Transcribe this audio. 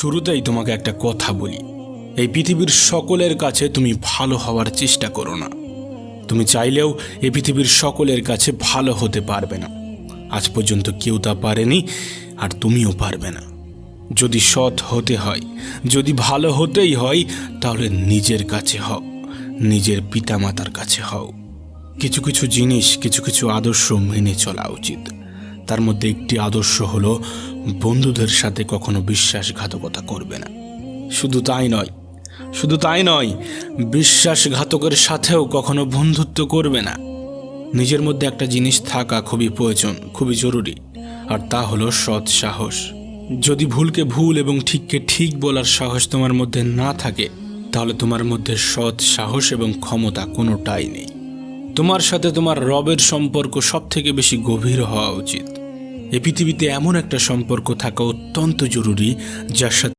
শুরুতেই তোমাকে একটা কথা বলি, এই পৃথিবীর সকলের কাছে তুমি ভালো হওয়ার চেষ্টা করো না। তুমি চাইলেও এই পৃথিবীর সকলের কাছে ভালো হতে পারবে না। আজ পর্যন্ত কেউ তা পারেনি, আর তুমিও পারবে না। যদি সৎ হতে হয়, যদি ভালো হতেই হয়, তাহলে নিজের কাছে হও, নিজের পিতামাতার কাছে হও। কিছু কিছু জিনিস, কিছু কিছু আদর্শ মেনে চলা উচিত। তার মধ্যে একটি আদর্শ হলো বন্ধুদের সাথে কখনো বিশ্বাসঘাতকতা করবে না। শুধু তাই নয়, বিশ্বাসঘাতকের সাথেও কখনো বন্ধুত্ব করবে না। নিজের মধ্যে একটা জিনিস থাকা খুবই প্রয়োজন, খুবই জরুরি, আর তা হলো সৎ সাহস। যদি ভুলকে ভুল এবং ঠিককে ঠিক বলার সাহস তোমার মধ্যে না থাকে, তাহলে তোমার মধ্যে সৎ সাহস এবং ক্ষমতা কোনোটাই নেই। তোমার সাথে তোমার রবের সম্পর্ক সব থেকে বেশি গভীর হওয়া উচিত। এই পৃথিবীতে এমন একটা সম্পর্ক থাকা অত্যন্ত জরুরি, যার সাথে